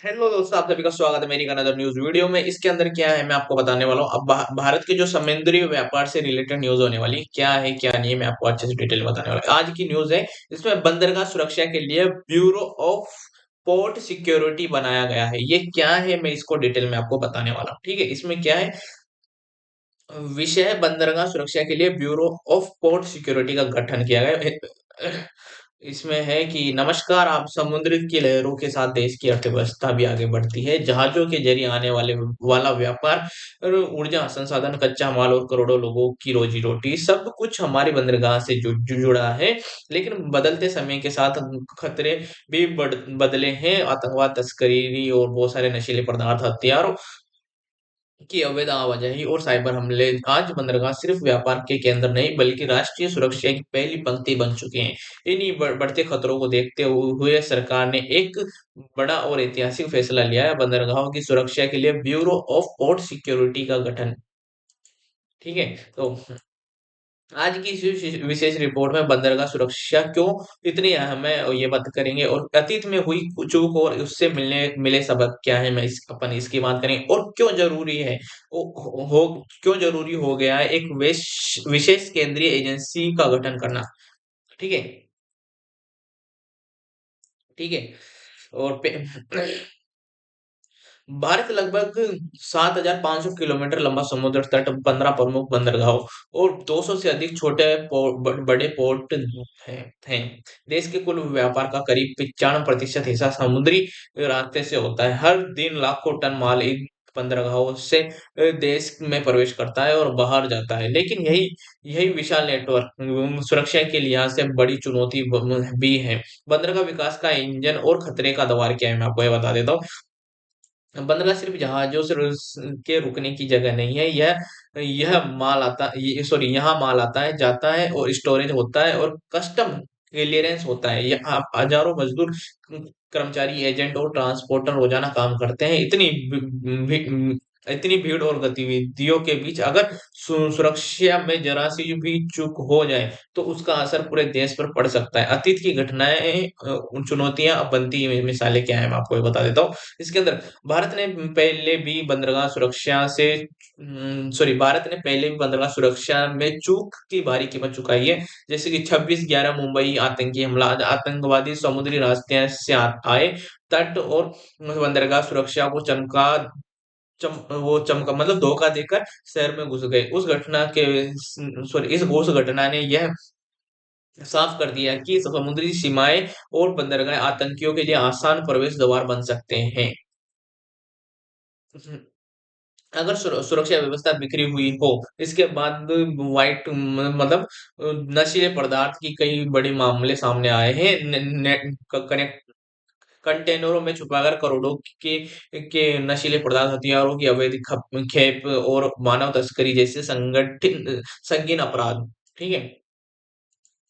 Hello दोस्तों, आप सभी का स्वागत है मेरी अनदर न्यूज वीडियो में। इसके अंदर क्या है मैं आपको बताने वाला हूँ। अब भारत के जो समुद्री व्यापार से रिलेटेड न्यूज होने वाली है, क्या है क्या नहीं है, मैं आपको अच्छे से डिटेल में बताने वाला हूँ। आज की न्यूज है, इसमें बंदरगाह सुरक्षा के लिए ब्यूरो ऑफ पोर्ट सिक्योरिटी बनाया गया है। ये क्या है मैं इसको डिटेल में आपको बताने वाला हूँ। ठीक है, इसमें क्या है, विषय है बंदरगाह सुरक्षा के लिए ब्यूरो ऑफ पोर्ट सिक्योरिटी का गठन किया गया है। इसमें है कि नमस्कार, आप समुद्र की लहरों के साथ देश की अर्थव्यवस्था भी आगे बढ़ती है। जहाजों के जरिए आने वाला व्यापार और ऊर्जा संसाधन, कच्चा माल और करोड़ों लोगों की रोजी रोटी, सब कुछ हमारी बंदरगाह से जुड़ा है। लेकिन बदलते समय के साथ खतरे भी बदले हैं। आतंकवाद, तस्करी और बहुत सारे नशीले पदार्थ, हथियारों की अवैध आवाजाही और साइबर हमले आज बंदरगाह सिर्फ व्यापार के केंद्र नहीं बल्कि राष्ट्रीय सुरक्षा की पहली पंक्ति बन चुके हैं। इन्हीं बढ़ते खतरों को देखते हुए सरकार ने एक बड़ा और ऐतिहासिक फैसला लिया है, बंदरगाहों की सुरक्षा के लिए ब्यूरो ऑफ पोर्ट सिक्योरिटी का गठन। ठीक है, तो आज की इस विशेष रिपोर्ट में बंदरगाह सुरक्षा क्यों इतनी अहम है और ये बात करेंगे, और अतीत में हुई चूक और उससे मिले सबक क्या है, मैं इस अपन इसकी बात करेंगे। और क्यों जरूरी है, क्यों जरूरी हो गया है एक विशेष केंद्रीय एजेंसी का गठन करना। ठीक है, ठीक है। और भारत लगभग 7,500 किलोमीटर लंबा समुद्र तट, 15 प्रमुख बंदरगाहों और 200 से अधिक छोटे बड़े पोर्ट हैं। देश के कुल व्यापार का करीब 95% हिस्सा समुद्री रास्ते से होता है। हर दिन लाखों टन माल इन बंदरगाहों से देश में प्रवेश करता है और बाहर जाता है। लेकिन यही यही विशाल नेटवर्क सुरक्षा के लिहाज से बड़ी चुनौती भी है। बंदरगाह विकास का इंजन और खतरे का द्वार क्या है, मैं आपको ये बता देता हूँ। बंदरगाह सिर्फ जहाजों से के रुकने की जगह नहीं है। यह माल आता ये सॉरी यहाँ माल आता है, जाता है और स्टोरेज होता है और कस्टम क्लियरेंस होता है। यहाँ हजारों मजदूर, कर्मचारी, एजेंट और ट्रांसपोर्टर रोजाना काम करते हैं। इतनी भीड़ और गतिविधियों के बीच अगर सुरक्षा में जरा सी भी चूक हो जाए तो उसका असर पूरे देश पर पड़ सकता है। अतीत की घटनाएं, चुनौतियां, अब बनती मिसालें क्या है, मैं आपको ये बता देता हूँ। इसके अंदर भारत ने पहले भी बंदरगाह सुरक्षा से सॉरी भारत ने पहले भी बंदरगाह सुरक्षा में चूक की भारी कीमत चुकाई है। जैसे कि 26/11 मुंबई आतंकी हमला, आतंकवादी समुद्री रास्ते से आए, तट और बंदरगाह सुरक्षा को चमका मतलब धोखा देकर शहर में घुस गए। उस घटना ने यह साफ कर दिया कि समुद्री सीमाएं और बंदरगाह आतंकियों के लिए आसान प्रवेश द्वार बन सकते हैं। अगर सुरक्षा व्यवस्था बिखरी हुई हो, इसके बाद मतलब नशीले पदार्थ की कई बड़े मामले सामने आए हैं। कनेक्ट कंटेनरों में छुपाकर करोड़ों के नशीले पदार्थ, हथियारों की अवैध खेप और मानव तस्करी जैसे संगठित संगीन अपराध। ठीक है,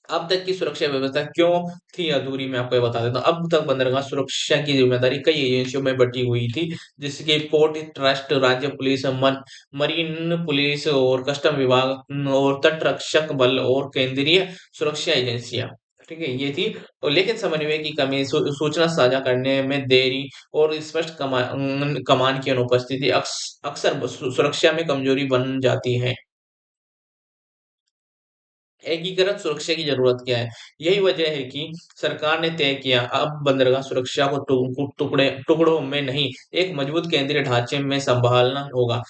अब तक की सुरक्षा व्यवस्था क्यों थी अधूरी, मैं आपको ये बता देता हूँ। अब तक बंदरगाह सुरक्षा की जिम्मेदारी कई एजेंसियों में बटी हुई थी, जैसे कि पोर्ट ट्रस्ट, राज्य पुलिस, मरीन पुलिस और कस्टम विभाग और तट रक्षक बल और केंद्रीय सुरक्षा एजेंसियां। ठीक है, ये थी। और लेकिन समन्वय की कमी, सूचना साझा करने में देरी और स्पष्ट कमान की अनुपस्थिति अक्सर सुरक्षा में कमजोरी बन जाती है। एकीकृत सुरक्षा की जरूरत क्या है? यही वजह है कि सरकार ने तय किया अब बंदरगाह सुरक्षा को टुकड़ों में नहीं, एक मजबूत केंद्रीय ढांचे में संभालना होगा।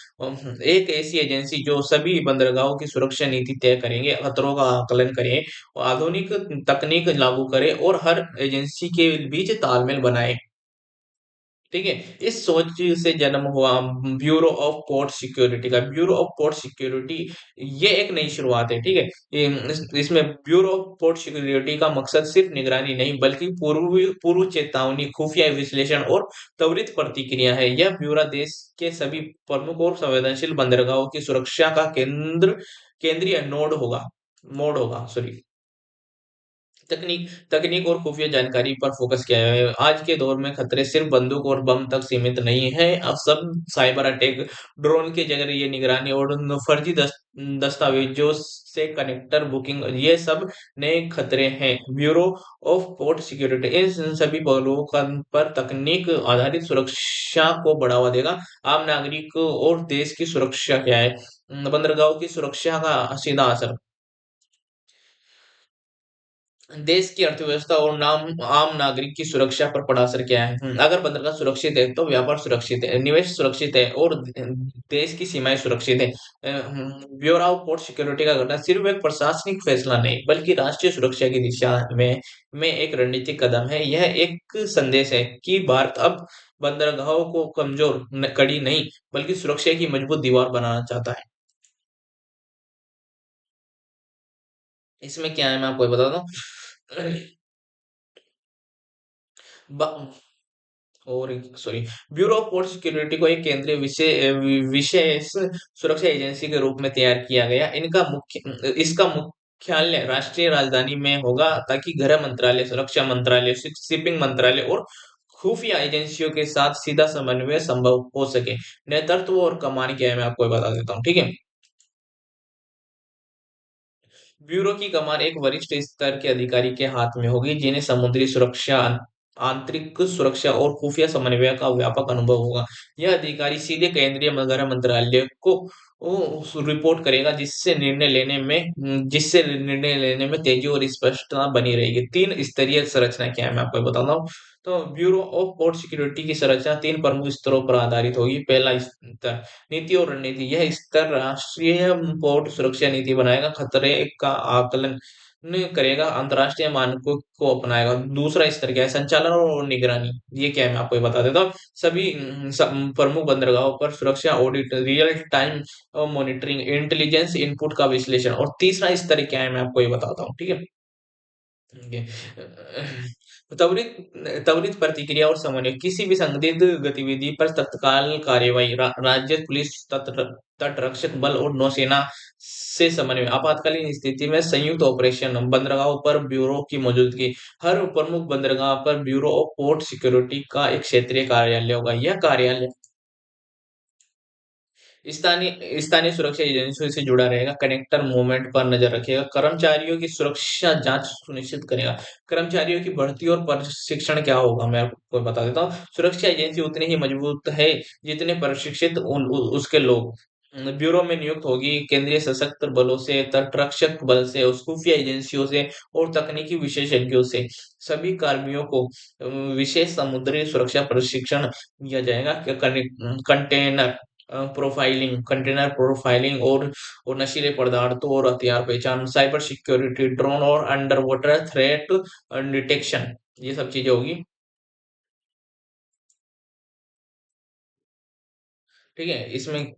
एक ऐसी एजेंसी जो सभी बंदरगाहों की सुरक्षा नीति तय करेंगे, खतरों का आकलन करे, आधुनिक तकनीक लागू करे और हर एजेंसी के बीच तालमेल बनाए। ठीक है, इस सोच से जन्म हुआ ब्यूरो ऑफ पोर्ट सिक्योरिटी का। ब्यूरो ऑफ पोर्ट सिक्योरिटी ये एक नई शुरुआत है। ठीक है, इसमें ब्यूरो ऑफ पोर्ट सिक्योरिटी का मकसद सिर्फ निगरानी नहीं बल्कि पूर्व चेतावनी, खुफिया विश्लेषण और त्वरित प्रतिक्रिया है। यह ब्यूरो देश के सभी प्रमुख और संवेदनशील बंदरगाहों की सुरक्षा का केंद्रीय नोड होगा मोड होगा सॉरी। तकनीक तकनीक और खुफिया जानकारी पर फोकस किया है। आज के दौर में खतरे सिर्फ बंदूक और बम तक सीमित नहीं है। अब सब साइबर अटैक, ड्रोन के जरिए निगरानी और फर्जी दस्तावेजों से कनेक्टर बुकिंग, ये सब नए खतरे हैं। Bureau of port security in सभी पहलुओं पर तकनीक आधारित सुरक्षा को बढ़ावा देगा। आम नागरिक और देश की सुरक्षा क्या है? बंदरगाहों की सुरक्षा का सीधा असर देश की अर्थव्यवस्था और आम नागरिक की सुरक्षा पर पड़ा असर क्या है? अगर बंदरगाह सुरक्षित है तो व्यापार सुरक्षित है, निवेश सुरक्षित है और देश की सीमाएं सुरक्षित है। ब्यूरो ऑफ पोर्ट सिक्योरिटी का गठन सिर्फ एक प्रशासनिक फैसला नहीं बल्कि राष्ट्रीय सुरक्षा की दिशा में एक रणनीतिक कदम है। यह एक संदेश है कि भारत अब बंदरगाहों को कमजोर कड़ी नहीं बल्कि सुरक्षा की मजबूत दीवार बनाना चाहता है। इसमें क्या है मैं आपको ये बताता हूँ। ब- और sorry, bureau of port security को एक केंद्रीय विशेष सुरक्षा एजेंसी के रूप में तैयार किया गया। इसका मुख्यालय राष्ट्रीय राजधानी में होगा ताकि गृह मंत्रालय, सुरक्षा मंत्रालय, शिपिंग मंत्रालय और खुफिया एजेंसियों के साथ सीधा समन्वय संभव हो सके। नेतृत्व और कमान क्या है मैं आपको बता देता हूँ, ठीक है। ब्यूरो की कमान एक वरिष्ठ स्तर के अधिकारी के हाथ में होगी जिन्हें समुद्री सुरक्षा, आंतरिक सुरक्षा और खुफिया समन्वय का व्यापक अनुभव होगा। यह अधिकारी सीधे केंद्रीय गृह मंत्रालय को रिपोर्ट करेगा, जिससे निर्णय लेने में तेजी और स्पष्टता बनी रहेगी। तीन स्तरीय संरचना क्या है मैं आपको बताता हूँ। तो ब्यूरो ऑफ पोर्ट सिक्योरिटी की संरचना तीन प्रमुख स्तरों पर आधारित होगी। पहला स्तर नीति और रणनीति, यह स्तर राष्ट्रीय पोर्ट सुरक्षा नीति बनाएगा, खतरे का आकलन करेगा, अंतर्राष्ट्रीय मानकों को अपनाएगा। दूसरा स्तर क्या है? संचालन और निगरानी। ये क्या है मैं आपको ये बता देता हूँ। सभी प्रमुख बंदरगाहों पर सुरक्षा audit, real time monitoring, intelligence input का विश्लेषण। और तीसरा स्तर क्या है मैं आपको ये बताता हूँ, ठीक है। ओके। त्वरित त्वरित प्रतिक्रिया और समन्वय, किसी भी संदिग्ध गतिविधि पर तत्काल कार्यवाही, राज्य पुलिस, तट रक्षक बल और नौसेना से समन्वय। आपातकालीन स्थिति में संयुक्त ऑपरेशन, बंदरगाहों पर ब्यूरो की मौजूदगी, हर प्रमुख बंदरगाह पर ब्यूरो ऑफ पोर्ट सिक्योरिटी का एक क्षेत्रीय कार्यालय होगा। यह कार्यालय स्थानीय स्थानीय सुरक्षा एजेंसियों से जुड़ा रहेगा, कनेक्टर मूवमेंट पर नजर रखेगा, कर्मचारियों की सुरक्षा जांच सुनिश्चित करेगा। कर्मचारियों की भर्ती और प्रशिक्षण क्या होगा मैं आपको बता देता हूँ। सुरक्षा एजेंसी उतनी ही मजबूत है जितने प्रशिक्षित उसके लोग। ब्यूरो में नियुक्त होगी केंद्रीय सशस्त्र बलों से, तटरक्षक बल से, उस खुफिया एजेंसियों से और तकनीकी विशेषज्ञों से। सभी कर्मियों को विशेष समुद्री सुरक्षा प्रशिक्षण दिया जाएगा। कंटेनर कंटेनर प्रोफाइलिंग और नशीले पदार्थों और हथियार पहचान, साइबर सिक्योरिटी, ड्रोन और अंडर वाटर थ्रेट डिटेक्शन, ये सब चीजें होगी। ठीक है। इसमें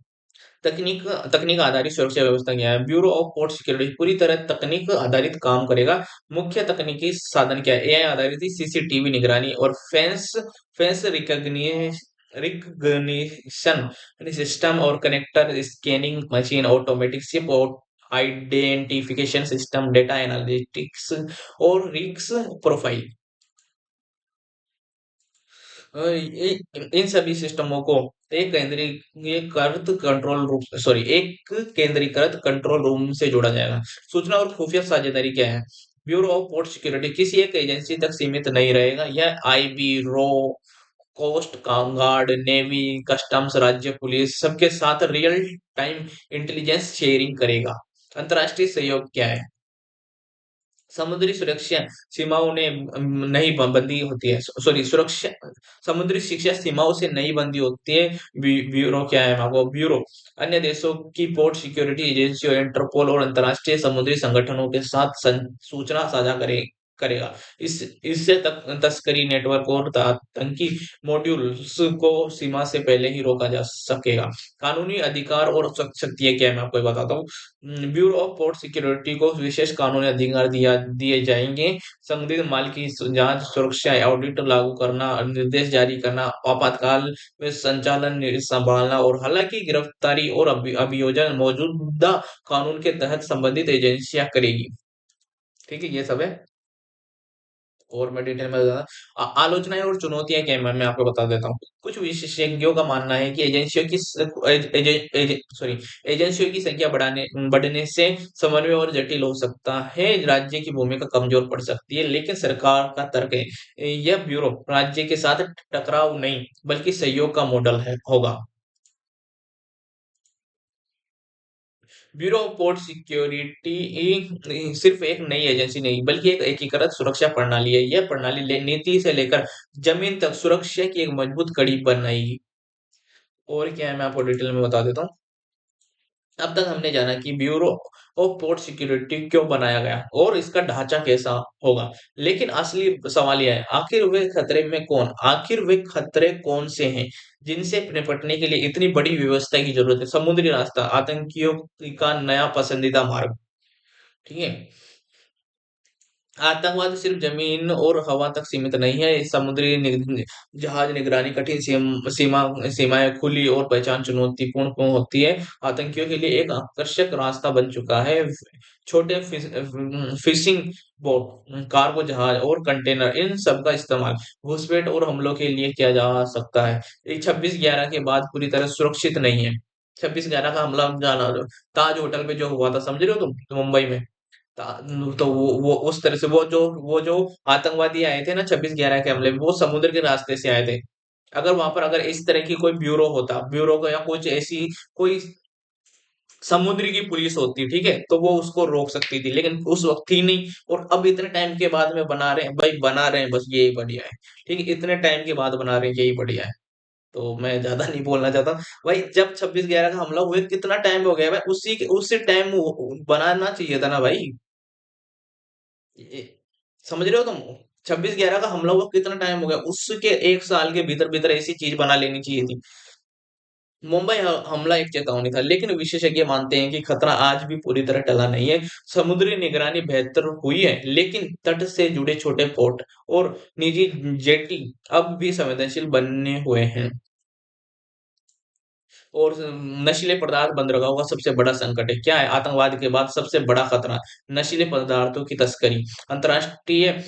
तकनीक तकनीक आधारित सुरक्षा व्यवस्था क्या है? ब्यूरो ऑफ पोर्ट सिक्योरिटी पूरी तरह तकनीक आधारित काम करेगा। मुख्य तकनीकी साधन क्या है? एआई आधारित सीसीटीवी निगरानी और फेंस फेस रिकग्निशन सिस्टम और connector scanning machine, automatic ship और आइडेंटिफिकेशन सिस्टम, डेटा एनालिटिक्स और रिस्क प्रोफाइल। इन सभी सिस्टमों को एक केंद्रीकृत कंट्रोल रूम से जोड़ा जाएगा। सूचना और खुफिया साझेदारी क्या है? ब्यूरो ऑफ पोर्ट सिक्योरिटी किसी एक एजेंसी तक सीमित नहीं रहेगा। यह आईबी, रो, कोस्ट गार्ड, नेवी, कस्टम्स, राज्य पुलिस सबके साथ रियल टाइम इंटेलिजेंस शेयरिंग करेगा। अंतर्राष्ट्रीय सहयोग क्या है? समुद्री सुरक्षा सीमाओं ने नई बंदी होती है। सॉरी, सुरक्षा समुद्री शिक्षा सीमाओं से नई बंदी होती है। ब्यूरो क्या है आपको? ब्यूरो अन्य देशों की पोर्ट सिक्योरिटी एजेंसियों, इंटरपोल और अंतर्राष्ट्रीय समुद्री संगठनों के साथ सूचना साझा करेगा। इससे तस्करी नेटवर्क और आतंकी मॉड्यूल्स को सीमा से पहले ही रोका जा सकेगा। कानूनी अधिकार और शक्तियां क्या है मैं आपको ये बताता हूँ। ब्यूरो ऑफ पोर्ट सिक्योरिटी को विशेष कानूनी अधिकार दिए जाएंगे। संदिग्ध माल की जांच, सुरक्षा ऑडिट लागू करना, निर्देश जारी करना, आपातकाल में संचालन संभालना और हालांकि गिरफ्तारी और अभियोजन मौजूदा कानून के तहत संबंधित एजेंसियां करेगी। ठीक है, ये सब है। और मैं डिटेल में बताता आलोचनाएं और चुनौतियां क्या है मैं आपको बता देता हूँ। कुछ विशेषज्ञों का मानना है कि सॉरी एजेंसियों की संख्या बढ़ने से समन्वय और जटिल हो सकता है, राज्य की भूमिका कमजोर पड़ सकती है। लेकिन सरकार का तर्क है यह ब्यूरो राज्य के साथ टकराव नहीं बल्कि सहयोग का मॉडल है होगा। ब्यूरो ऑफ पोर्ट सिक्योरिटी सिर्फ एक नई एजेंसी नहीं बल्कि एक एकीकृत सुरक्षा प्रणाली है। यह प्रणाली नीति से लेकर जमीन तक सुरक्षा की एक मजबूत कड़ी बनाएगी। और क्या है मैं आपको डिटेल में बता देता हूँ। अब तक हमने जाना कि ब्यूरो ऑफ पोर्ट सिक्योरिटी क्यों बनाया गया और इसका ढांचा कैसा होगा। लेकिन असली सवाल यह है आखिर वे खतरे कौन से हैं जिनसे निपटने के लिए इतनी बड़ी व्यवस्था की जरूरत है। समुद्री रास्ता आतंकियों का नया पसंदीदा मार्ग। ठीक है। आतंकवाद सिर्फ जमीन और हवा तक सीमित नहीं है। जहाज निगरानी कठिन सीमाएं खुली और पहचान चुनौतीपूर्ण होती है। आतंकियों के लिए एक आकर्षक रास्ता बन चुका है। छोटे फिशिंग बोट, कार्गो जहाज और कंटेनर, इन सब का इस्तेमाल घुसपैठ और हमलों के लिए किया जा सकता है। ये 26/11 के बाद पूरी तरह सुरक्षित नहीं है। 26/11 का हमला जाना ताज होटल पे जो हुआ था, समझ रहे हो तुम, मुंबई में। तो वो उस तरह से वो जो आतंकवादी आए थे ना 26/11 के हमले में, वो समुद्र के रास्ते से आए थे। अगर वहां पर अगर इस तरह की कोई ब्यूरो होता, ब्यूरो का या कुछ ऐसी कोई समुद्र की पुलिस होती, ठीक है, तो वो उसको रोक सकती थी, लेकिन उस वक्त थी नहीं। और अब इतने टाइम के बाद में बना रहे हैं भाई, बना रहे हैं, बस यही बढ़िया है। ठीक है, इतने टाइम के बाद बना रहे हैं, यही बढ़िया है। तो मैं ज्यादा नहीं बोलना चाहता। भाई जब 26/11 का हमला हुए कितना टाइम हो गया भाई, उसी टाइम बनाना चाहिए था ना भाई। ये- समझ रहे हो तुम। 26/11 का हमला हुआ कितना टाइम हो गया, उसके 1 साल के भीतर भीतर ऐसी चीज बना लेनी चाहिए थी। मुंबई हमला एक चेतावनी था, लेकिन विशेषज्ञ मानते हैं कि खतरा आज भी पूरी तरह टला नहीं है। समुद्री निगरानी बेहतर हुई है, लेकिन तट से जुड़े छोटे पोर्ट और निजी जेटी अब भी संवेदनशील बने हुए हैं। और नशीले पदार्थ बंदरगाहों का सबसे बड़ा संकट है। क्या है आतंकवाद के बाद सबसे बड़ा खतरा? नशीले पदार्थों की तस्करी। अंतर्राष्ट्रीय,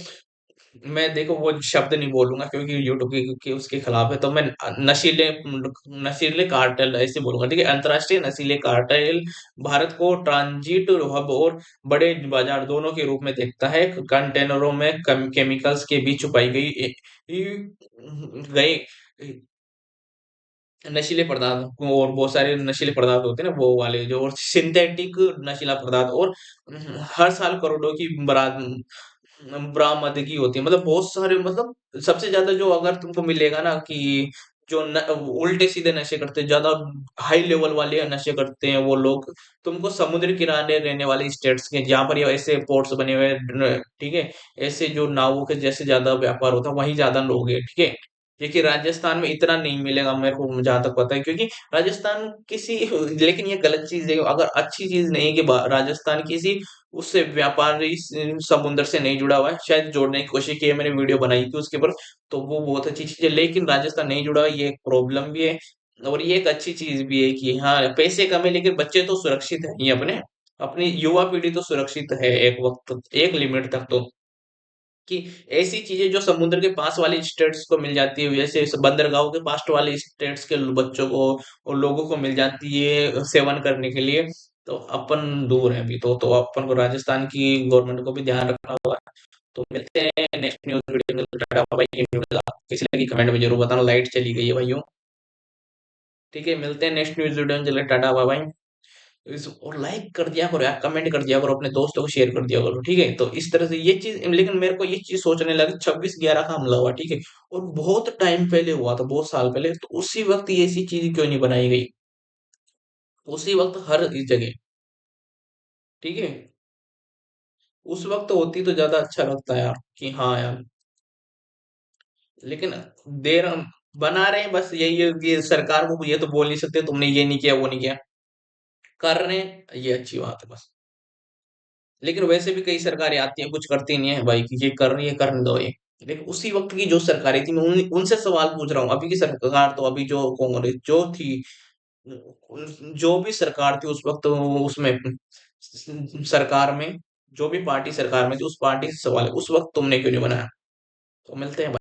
मैं देखो वो शब्द नहीं बोलूंगा क्योंकि यूट्यूब के उसके खिलाफ है, तो मैं नशीले नशीले कार्टेल ऐसे बोलूंगा। ठीक है, अंतर्राष्ट्रीय नशीले कार्टेल भारत को ट्रांजिट हब और बड़े बाजार दोनों के रूप में देखता है। कंटेनरों में केमिकल्स के बीच छुपाई गई नशीले पदार्थ और बहुत सारे नशीले पदार्थ होते हैं ना, वो वाले जो, और सिंथेटिक नशीला पदार्थ, और हर साल करोड़ों की बरामदगी होती है। मतलब बहुत सारे, मतलब सबसे ज्यादा जो अगर तुमको मिलेगा ना कि जो उल्टे सीधे नशे करते हैं, ज्यादा हाई लेवल वाले नशे करते हैं वो लोग, तुमको समुद्र किनारे रहने वाले स्टेट्स के जहाँ पर ये ऐसे पोर्ट्स बने हुए हैं, ठीक है, ऐसे जो नावों के जैसे ज्यादा व्यापार होता है वहीं ज्यादा लोग हैं। ठीक है, क्योंकि राजस्थान में इतना नहीं मिलेगा मेरे को जहां तक पता है, क्योंकि राजस्थान किसी, लेकिन ये गलत चीज है अगर अच्छी चीज नहीं है कि राजस्थान किसी उससे व्यापारी समुद्र से नहीं जुड़ा हुआ है। शायद जोड़ने की कोशिश की है, मैंने वीडियो बनाई थी उसके ऊपर, तो वो बहुत अच्छी चीज है, लेकिन राजस्थान नहीं जुड़ा हुआ, ये एक प्रॉब्लम भी है। और ये एक अच्छी चीज भी है कि हाँ पैसे कम है लेकिन बच्चे तो सुरक्षित है ही अपने, अपनी युवा पीढ़ी तो सुरक्षित है एक वक्त एक लिमिट तक तो। कि ऐसी चीजें जो समुद्र के पास वाले स्टेट्स को मिल जाती है, जैसे बंदरगाहों के पास वाले स्टेट्स के बच्चों को और लोगों को मिल जाती है सेवन करने के लिए, तो अपन दूर है अभी तो अपन को राजस्थान की गवर्नमेंट को भी ध्यान रखना होगा। तो मिलते हैं नेक्स्ट न्यूज वीडियो में। Tata bye bye. न्यूज किसी लगी कमेंट में जरूर बताना। लाइट चली गई है भाइयों। ठीक है, मिलते हैं नेक्स्ट न्यूज वीडियो में। चले टाटा बाय बाय। और लाइक कर दिया करो यार, कमेंट कर दिया करो, अपने दोस्तों को शेयर कर दिया करो। ठीक है, तो इस तरह से ये चीज, लेकिन मेरे को ये चीज सोचने लगी 26/11 का हमला हुआ, ठीक है, और बहुत टाइम पहले हुआ था, बहुत साल पहले, तो उसी वक्त ये ऐसी चीज क्यों नहीं बनाई गई उसी वक्त हर इस जगह। ठीक है, उस वक्त होती तो ज्यादा अच्छा लगता है यार कि हाँ यार। लेकिन देर बना रहे हैं, बस यही है कि सरकार को ये तो बोल नहीं सकते तुमने ये नहीं किया वो नहीं किया, कर रहे हैं ये अच्छी बात है बस। लेकिन वैसे भी कई सरकारें आती हैं कुछ करती नहीं है भाई, कि ये कर रही है करने दो ये। लेकिन उसी वक्त की जो सरकारें थी, मैं उनसे सवाल पूछ रहा हूँ। अभी की सरकार तो, अभी जो कांग्रेस जो थी, जो भी सरकार थी उस वक्त, उसमें सरकार में जो भी पार्टी सरकार में थी, उस पार्टी से सवाल है उस वक्त तुमने क्यों नहीं बनाया? तो मिलते हैं।